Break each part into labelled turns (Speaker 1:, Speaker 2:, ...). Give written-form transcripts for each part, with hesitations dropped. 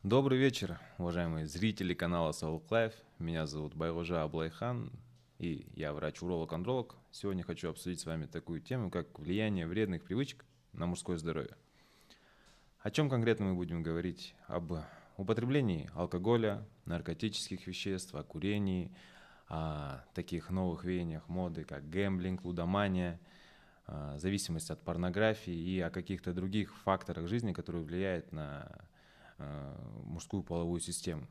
Speaker 1: Добрый вечер, уважаемые зрители канала Soul Life. Меня зовут Байгожа Аблайхан, и я врач-уролог-андролог. Сегодня хочу обсудить с вами такую тему, как влияние вредных привычек на мужское здоровье. О чем конкретно мы будем говорить? Об употреблении алкоголя, наркотических веществ, о курении, о таких новых веяниях моды, как гэмблинг, лудомания, зависимость от порнографии и о каких-то других факторах жизни, которые влияют на мужскую половую систему.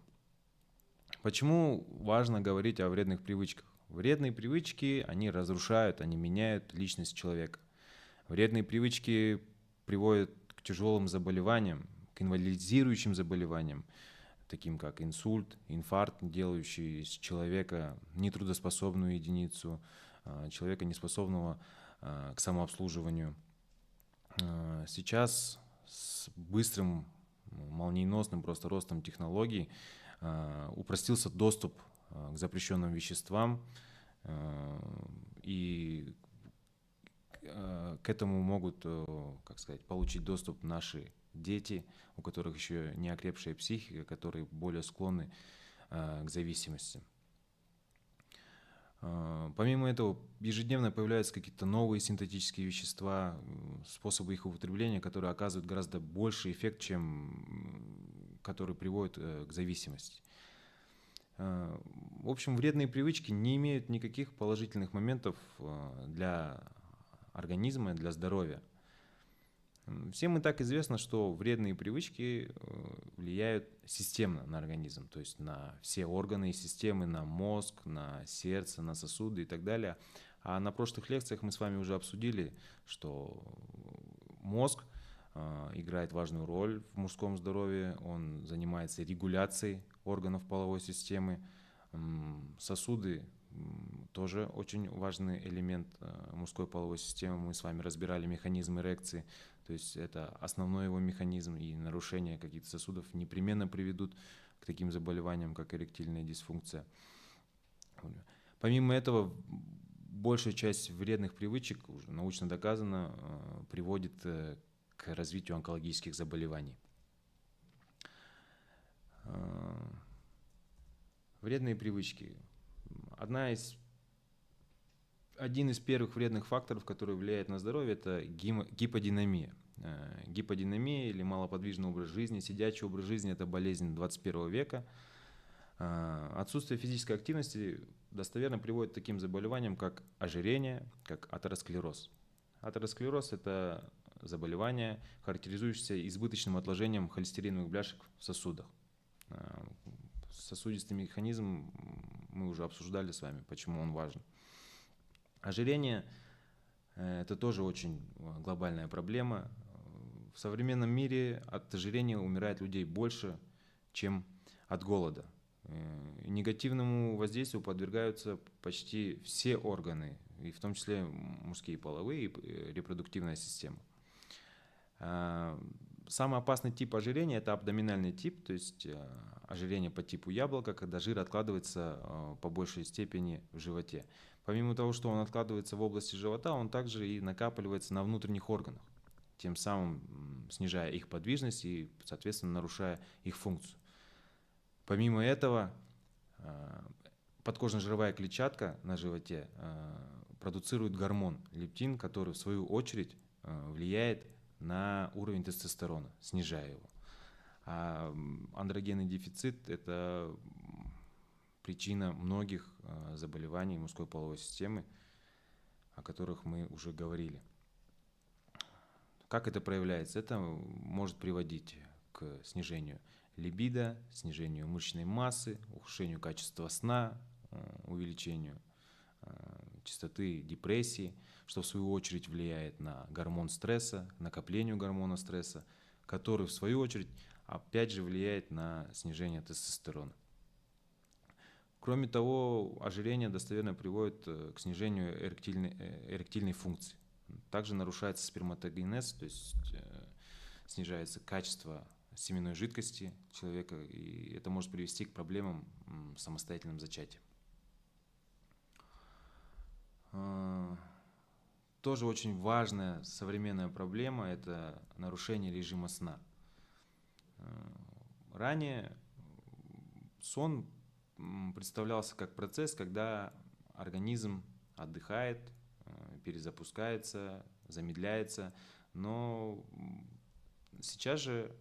Speaker 1: Почему важно говорить о вредных привычках? Вредные привычки, они разрушают, они меняют личность человека. Вредные привычки приводят к тяжелым заболеваниям, к инвалидизирующим заболеваниям, таким как инсульт, инфаркт, делающий из человека нетрудоспособную единицу, человека, неспособного к самообслуживанию. Сейчас с быстрым, молниеносным просто ростом технологий упростился доступ к запрещенным веществам, и к этому могут, как сказать, получить доступ наши дети, у которых еще не окрепшая психика, которые более склонны к зависимости. Помимо этого, ежедневно появляются какие-то новые синтетические вещества, способы их употребления, которые оказывают гораздо больший эффект, чем который приводит к зависимости. В общем, вредные привычки не имеют никаких положительных моментов для организма, для здоровья. Всем и так известно, что вредные привычки влияют системно на организм, то есть на все органы и системы, на мозг, на сердце, на сосуды и так далее. А на прошлых лекциях мы с вами уже обсудили, что мозг играет важную роль в мужском здоровье, он занимается регуляцией органов половой системы, сосуды тоже очень важный элемент мужской половой системы. Мы с вами разбирали механизм эрекции, то есть это основной его механизм, и нарушение каких-то сосудов непременно приведут к таким заболеваниям, как эректильная дисфункция. Помимо этого, большая часть вредных привычек, уже научно доказано, приводит к развитию онкологических заболеваний. Вредные привычки. Один из первых вредных факторов, который влияет на здоровье, это гиподинамия. Гиподинамия или малоподвижный образ жизни, сидячий образ жизни – это болезнь 21 века. Отсутствие физической активности достоверно приводит к таким заболеваниям, как ожирение, как атеросклероз. Атеросклероз – это заболевание, характеризующееся избыточным отложением холестериновых бляшек в сосудах. Сосудистый механизм мы уже обсуждали с вами, почему он важен. Ожирение – это тоже очень глобальная проблема. В современном мире от ожирения умирает людей больше, чем от голода. Негативному воздействию подвергаются почти все органы, и в том числе мужские половые и репродуктивная система. Самый опасный тип ожирения – это абдоминальный тип, то есть ожирение по типу яблока, когда жир откладывается по большей степени в животе. Помимо того, что он откладывается в области живота, он также и накапливается на внутренних органах, тем самым снижая их подвижность и, соответственно, нарушая их функцию. Помимо этого, подкожно-жировая клетчатка на животе продуцирует гормон лептин, который в свою очередь влияет на уровень тестостерона, снижая его. А андрогенный дефицит – это причина многих заболеваний мужской половой системы, о которых мы уже говорили. Как это проявляется? Это может приводить к снижению либидо, снижению мышечной массы, ухудшению качества сна, увеличению частоты депрессии, что в свою очередь влияет на гормон стресса, накоплению гормона стресса, который в свою очередь опять же влияет на снижение тестостерона. Кроме того, ожирение достоверно приводит к снижению эректильной функции. Также нарушается сперматогенез, то есть снижается качество семенной жидкости человека, и это может привести к проблемам в самостоятельном зачатии. Тоже очень важная современная проблема – это нарушение режима сна. Ранее сон представлялся как процесс, когда организм отдыхает, перезапускается, замедляется, но сейчас же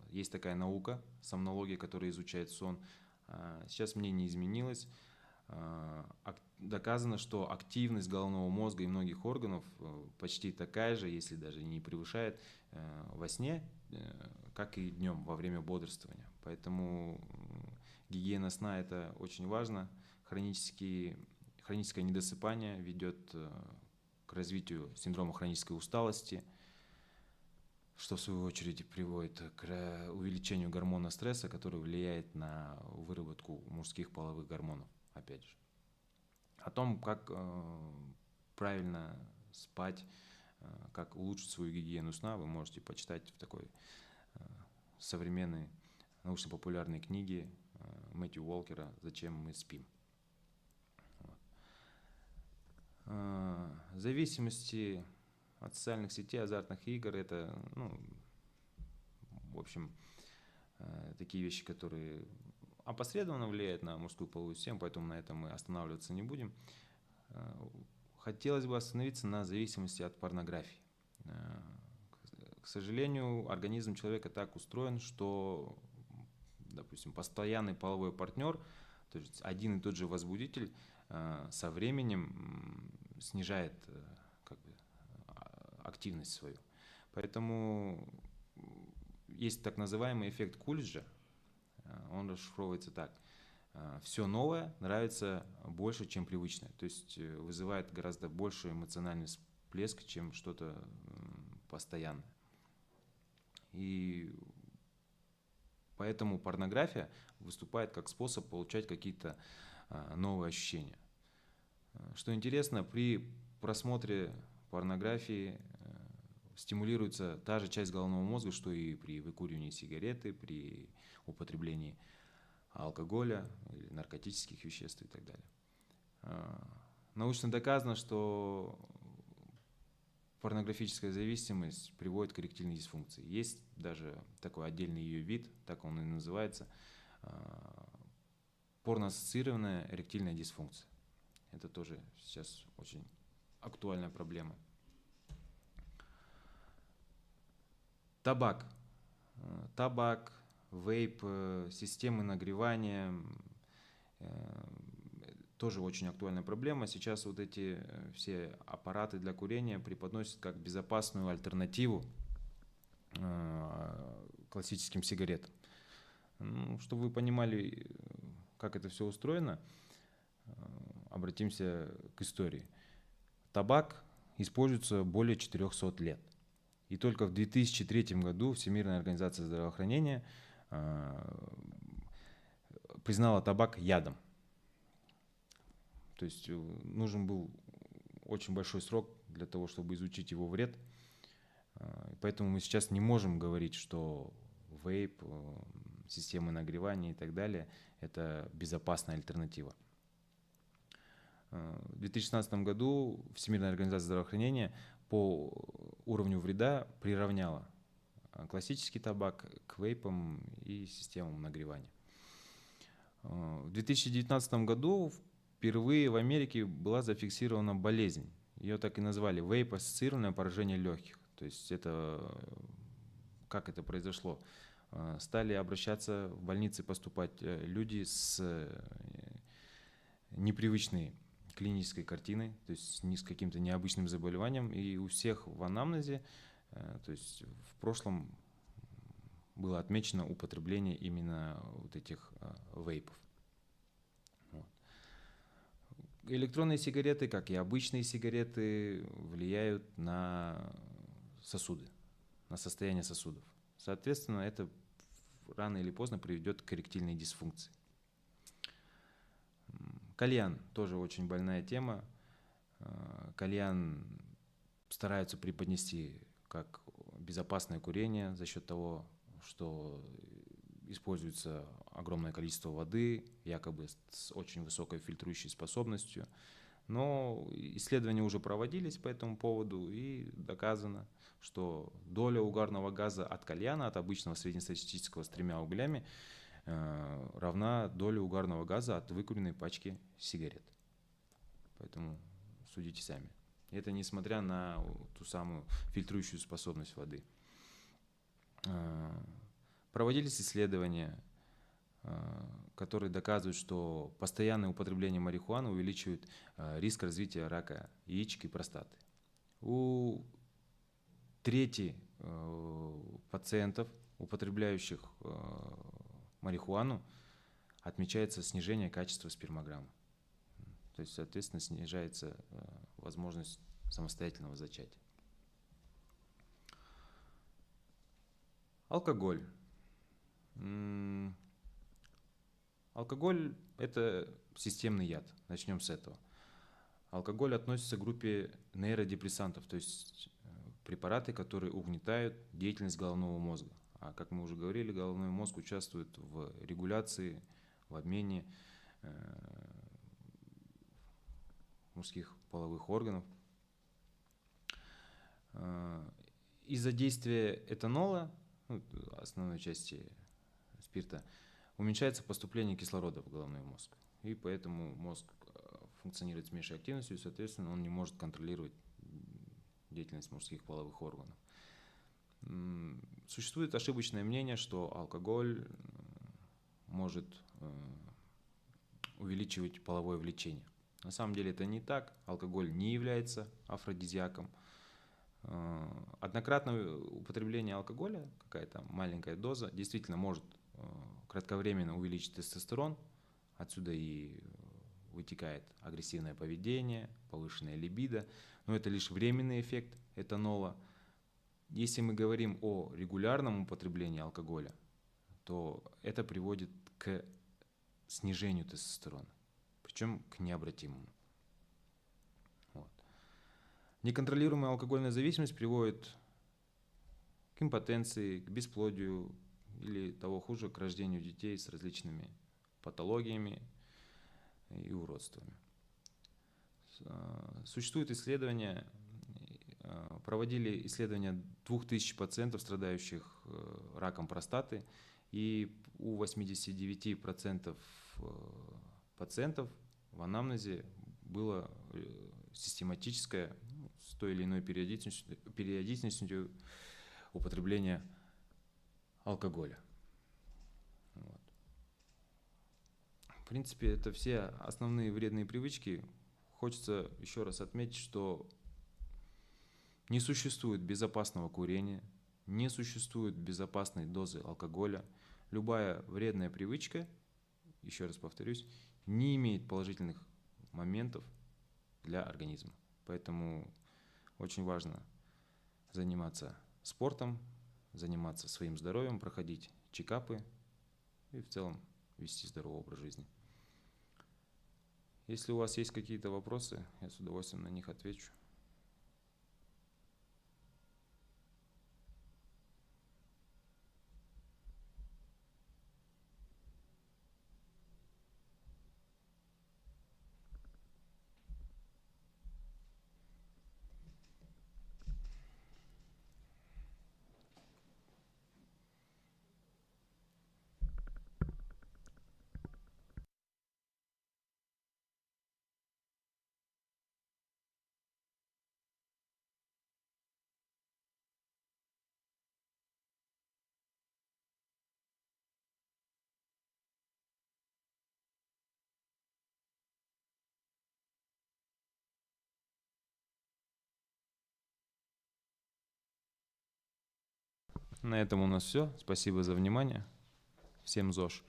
Speaker 1: есть такая наука, сомнология, которая изучает сон. Сейчас мнение изменилось. Доказано, что активность головного мозга и многих органов почти такая же, если даже не превышает во сне, как и днем во время бодрствования. Поэтому гигиена сна – это очень важно. Хроническое недосыпание ведет к развитию синдрома хронической усталости, что в свою очередь приводит к увеличению гормона стресса, который влияет на выработку мужских половых гормонов, опять же. О том, как правильно спать, как улучшить свою гигиену сна, вы можете почитать в такой современной научно-популярной книге Мэтью Уолкера «Зачем мы спим?». Зависимости от социальных сетей, азартных игр – это, в общем, такие вещи, которые опосредованно влияют на мужскую половую систему, поэтому на этом мы останавливаться не будем. Хотелось бы остановиться на зависимости от порнографии. К сожалению, организм человека так устроен, что, допустим, постоянный половой партнер, то есть один и тот же возбудитель, со временем снижает активность свою. Поэтому есть так называемый эффект Кулиджа. Он расшифровывается так. Все новое нравится больше, чем привычное. То есть вызывает гораздо больше эмоциональный всплеск, чем что-то постоянное. И поэтому порнография выступает как способ получать какие-то новые ощущения. Что интересно, при просмотре порнографии стимулируется та же часть головного мозга, что и при выкуривании сигареты, при употреблении алкоголя или наркотических веществ и так далее. Научно доказано, что порнографическая зависимость приводит к эректильной дисфункции. Есть даже такой отдельный ее вид, так он и называется, порноассоциированная эректильная дисфункция. Это тоже сейчас очень актуальная проблема. Табак, вейп, системы нагревания тоже очень актуальная проблема. Сейчас вот эти все аппараты для курения преподносят как безопасную альтернативу классическим сигаретам. Чтобы вы понимали, как это все устроено, обратимся к истории. Табак используется более 400 лет. И только в 2003 году Всемирная организация здравоохранения признала табак ядом. То есть нужен был очень большой срок для того, чтобы изучить его вред. Поэтому мы сейчас не можем говорить, что вейп, системы нагревания и так далее – это безопасная альтернатива. В 2016 году Всемирная организация здравоохранения по уровню вреда приравняла классический табак к вейпам и системам нагревания. В 2019 году впервые в Америке была зафиксирована болезнь. Ее так и назвали – вейп-ассоциированное поражение легких. То есть как это произошло? Стали обращаться в больницы, поступать люди с непривычной клинической картиной, то есть с каким-то необычным заболеванием. И у всех в анамнезе, то есть в прошлом было отмечено употребление именно вот этих вейпов. Электронные сигареты, как и обычные сигареты, влияют на сосуды, на состояние сосудов. Соответственно, это рано или поздно приведет к эректильной дисфункции. Кальян тоже очень больная тема. Кальян стараются преподнести как безопасное курение за счет того, что используется огромное количество воды, якобы с очень высокой фильтрующей способностью. Но исследования уже проводились по этому поводу, и доказано, что доля угарного газа от кальяна, от обычного среднестатистического с 3 углями, равна доле угарного газа от выкуренной пачки сигарет. Поэтому судите сами. И это несмотря на ту самую фильтрующую способность воды. Проводились исследования, которые доказывают, что постоянное употребление марихуаны увеличивает риск развития рака яичек и простаты. У трети пациентов, употребляющих марихуану, отмечается снижение качества спермограммы. То есть, соответственно, снижается возможность самостоятельного зачатия. Алкоголь. Алкоголь – это системный яд. Начнем с этого. Алкоголь относится к группе нейродепрессантов, то есть препараты, которые угнетают деятельность головного мозга. А как мы уже говорили, головной мозг участвует в регуляции, в обмене мужских половых органов. Из-за действия этанола, основной части спирта, уменьшается поступление кислорода в головной мозг. И поэтому мозг функционирует с меньшей активностью, и, соответственно, он не может контролировать деятельность мужских половых органов. Существует ошибочное мнение, что алкоголь может увеличивать половое влечение. На самом деле это не так. Алкоголь не является афродизиаком. Однократное употребление алкоголя, какая-то маленькая доза, действительно может кратковременно увеличить тестостерон. Отсюда и вытекает агрессивное поведение, повышенная либидо. Но это лишь временный эффект этанола. Если мы говорим о регулярном употреблении алкоголя, то это приводит к снижению тестостерона, причем к необратимому. Вот. Неконтролируемая алкогольная зависимость приводит к импотенции, к бесплодию или, того хуже, к рождению детей с различными патологиями и уродствами. Существуют исследования, проводили исследования 2000 пациентов, страдающих раком простаты, и у 89% пациентов в анамнезе было систематическое, с той или иной периодичностью употребление алкоголя. Вот. В принципе, это все основные вредные привычки. Хочется еще раз отметить, что не существует безопасного курения, не существует безопасной дозы алкоголя. Любая вредная привычка, еще раз повторюсь, не имеет положительных моментов для организма. Поэтому очень важно заниматься спортом, заниматься своим здоровьем, проходить чекапы и в целом вести здоровый образ жизни. Если у вас есть какие-то вопросы, я с удовольствием на них отвечу. На этом у нас все. Спасибо за внимание. Всем ЗОЖ.